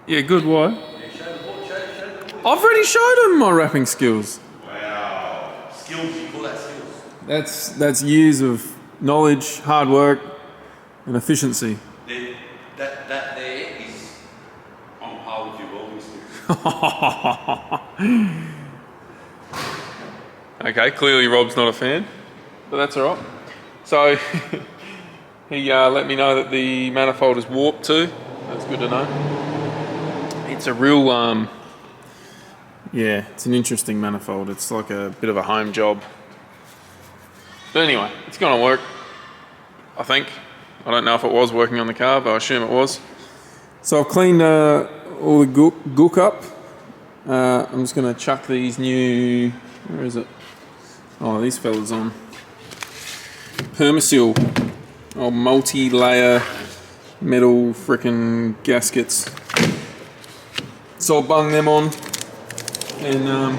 Yeah, good, why? I've already showed him my wrapping skills. Wow. Skills, you call that skills? That's years of knowledge, hard work, and efficiency. That there is on par with your welding skills. Okay, clearly Rob's not a fan, but that's all right. So he let me know that the manifold is warped too. That's good to know. It's a real, yeah, it's an interesting manifold. It's like a bit of a home job. But anyway, it's gonna work, I think. I don't know if it was working on the car, but I assume it was. So I've cleaned all the gook up. I'm just gonna chuck these new, where is it? Oh, these fellas on. Permaseal. Oh, multi-layer metal frickin' gaskets. So I'll bung them on and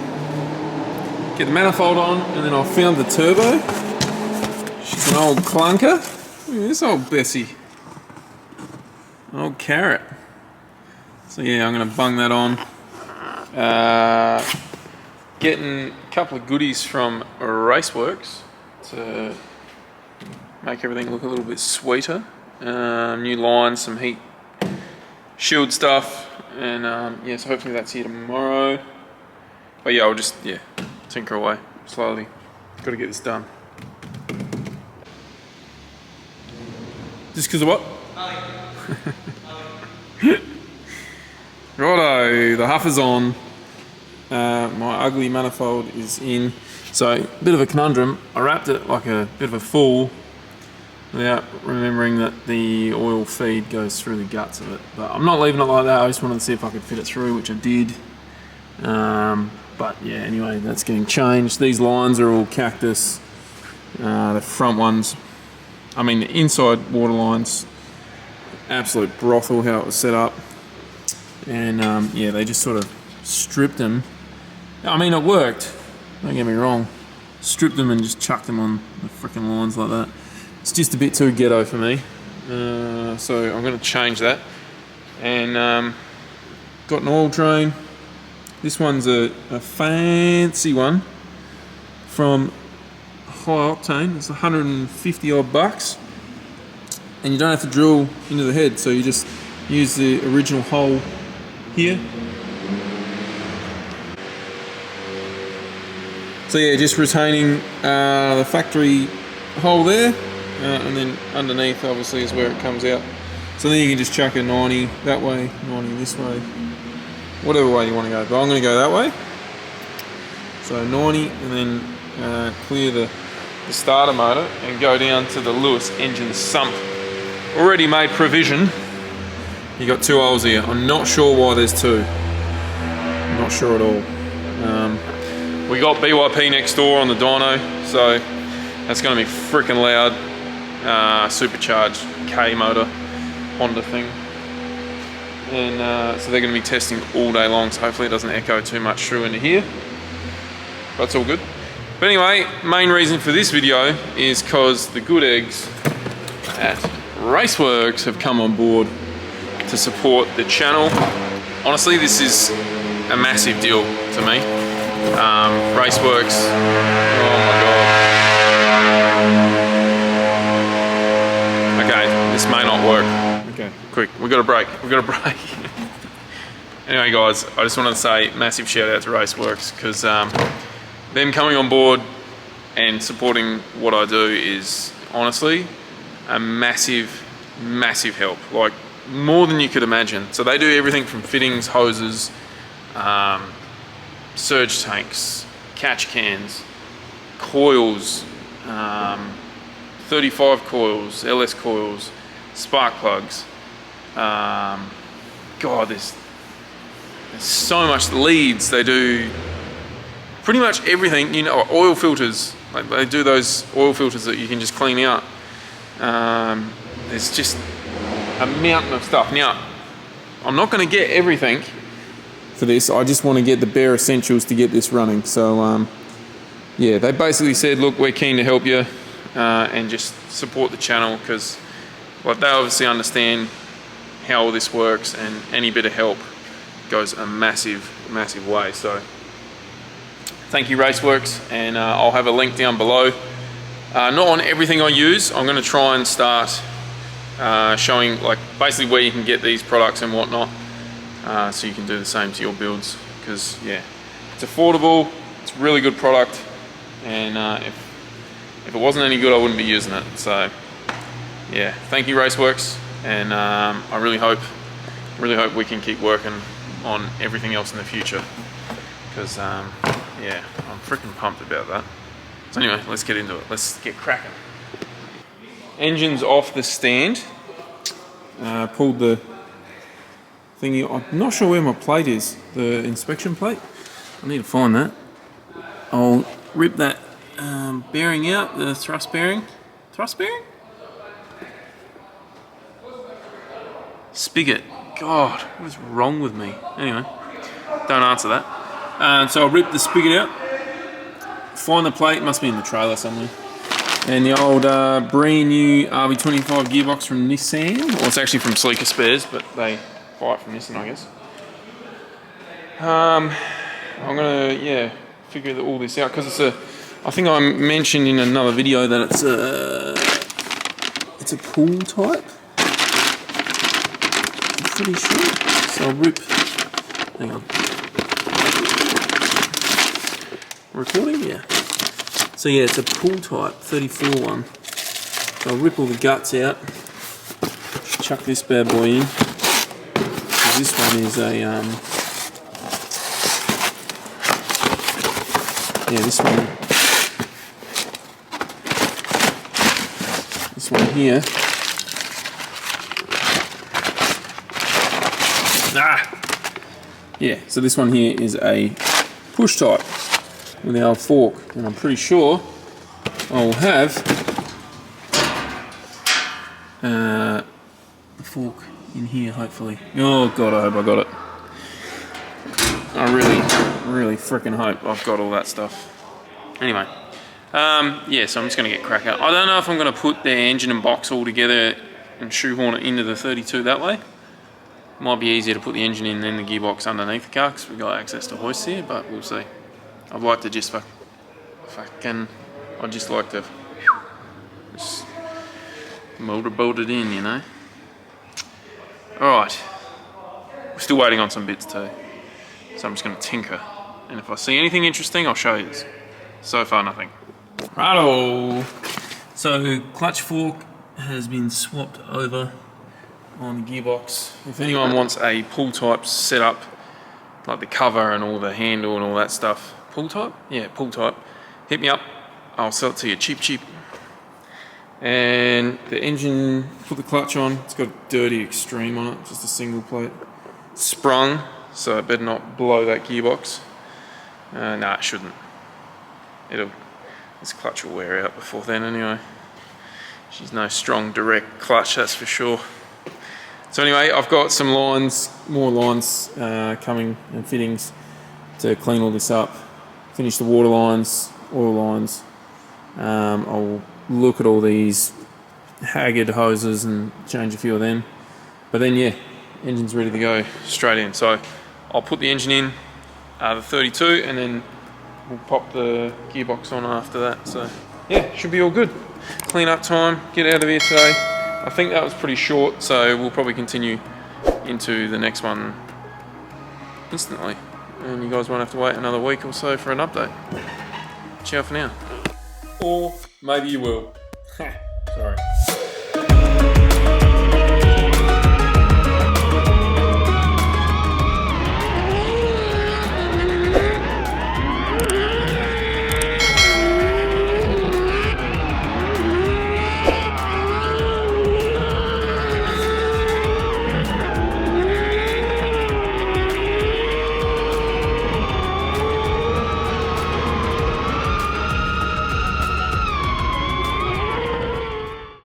get the manifold on, and then I found the turbo. She's an old clunker. Look at this old Bessie. An old carrot. So yeah, I'm gonna bung that on. Getting a couple of goodies from Raceworks to make everything look a little bit sweeter. New lines, some heat shield stuff, and yeah, so hopefully that's here tomorrow. But yeah, I'll just tinker away slowly. Got to get this done. Just because of what? Righto, the huff is on. My ugly manifold is in. So, a bit of a conundrum. I wrapped it like a bit of a fool without remembering that the oil feed goes through the guts of it. But I'm not leaving it like that. I just wanted to see if I could fit it through, which I did. But yeah, anyway, that's getting changed. These lines are all cactus. The front ones, I mean the inside water lines, absolute brothel how it was set up. And yeah, they just sort of stripped them. I mean, it worked, don't get me wrong. Stripped them and just chucked them on the freaking lines like that. It's just a bit too ghetto for me. So I'm going to change that. And got an oil drain. This one's a fancy one from High Octane. It's 150 odd bucks. And you don't have to drill into the head, so you just use the original hole here. So yeah, just retaining the factory hole there, and then underneath obviously is where it comes out. So then you can just chuck a 90 that way, 90 this way, whatever way you want to go. But I'm going to go that way. So 90, and then clear the starter motor and go down to the Lewis engine sump. Already made provision. You got two holes here. I'm not sure why there's two. I'm not sure at all. We got BYP next door on the dyno, so that's going to be freaking loud. Supercharged K motor Honda thing. And so they're going to be testing all day long, so hopefully it doesn't echo too much through into here. But it's all good. But anyway, main reason for this video is because the good eggs at Raceworks have come on board to support the channel. Honestly, this is a massive deal to me. Raceworks, oh my god. Okay, this may not work. Okay, quick, we got a break, Anyway guys, I just wanted to say massive shout out to Raceworks, because them coming on board and supporting what I do is honestly a massive help, like more than you could imagine. So they do everything from fittings, hoses, surge tanks, catch cans, coils, 35 coils, LS coils, spark plugs. God, there's so much leads. They do pretty much everything, you know. Oil filters, like they do those oil filters that you can just clean out. There's just a mountain of stuff. Now, I'm not going to get everything for this. I just want to get the bare essentials to get this running. So yeah, they basically said, look, we're keen to help you and just support the channel, because like they obviously understand how all this works, and any bit of help goes a massive way. So thank you, Raceworks, and I'll have a link down below. Not on everything I use. I'm going to try and start showing like basically where you can get these products and whatnot, so you can do the same to your builds, because yeah, it's affordable, it's a really good product, and if it wasn't any good, I wouldn't be using it. So yeah, thank you, Raceworks, and I really hope we can keep working on everything else in the future, because yeah, I'm freaking pumped about that. So anyway, let's get into it. Let's get cracking. Engine's off the stand. Pulled the thingy. I'm not sure where my plate is. The inspection plate. I need to find that. I'll rip that bearing out. The thrust bearing. Thrust bearing? Spigot. God, what is wrong with me? Anyway, don't answer that. So I'll rip the spigot out. Find the plate, must be in the trailer somewhere. And the old brand new RB25 gearbox from Nissan, or it's actually from Sleeker Spares, but they buy it from Nissan, I guess. I'm gonna, yeah, figure all this out, because it's a, I think I mentioned in another video that it's a pool type. I'm pretty sure. So I'll rip, hang on. Recording? Yeah. So yeah, it's a pool type 34 one. So I'll rip all the guts out, chuck this bad boy in. This one is a yeah, this one here. Yeah, so this one here is a push type with our fork, and I'm pretty sure I'll have the fork in here, hopefully. Oh god, I hope I got it. I really freaking hope I've got all that stuff. Anyway, yeah, so I'm just going to get cracking. I don't know if I'm going to put the engine and box all together and shoehorn it into the 32 that way. Might be easier to put the engine in and then the gearbox underneath the car, because we've got access to hoists here, but we'll see. I'd like to just I'd just like to just motorboat it in, you know. Alright, we're still waiting on some bits too, so I'm just going to tinker, and if I see anything interesting I'll show you. So far nothing. Righto! So clutch fork has been swapped over on the gearbox. If anyone wants a pull type setup, like the cover and all the handle and all that stuff, pull type? Yeah, pull type. Hit me up, I'll sell it to you cheap. And the engine, put the clutch on, it's got a dirty extreme on it, just a single plate. Sprung, so it better not blow that gearbox. Nah, it shouldn't. This clutch will wear out before then anyway. She's no strong direct clutch, that's for sure. So anyway, I've got some lines, more lines coming, and fittings to clean all this up. Finish the water lines, oil lines. I'll look at all these haggard hoses and change a few of them. But then yeah, engine's ready to go straight in. So I'll put the engine in, the 32, and then we'll pop the gearbox on after that. So yeah, should be all good. Clean up time, get out of here today. I think that was pretty short, so we'll probably continue into the next one instantly. And you guys won't have to wait another week or so for an update. Ciao for now. Or maybe you will.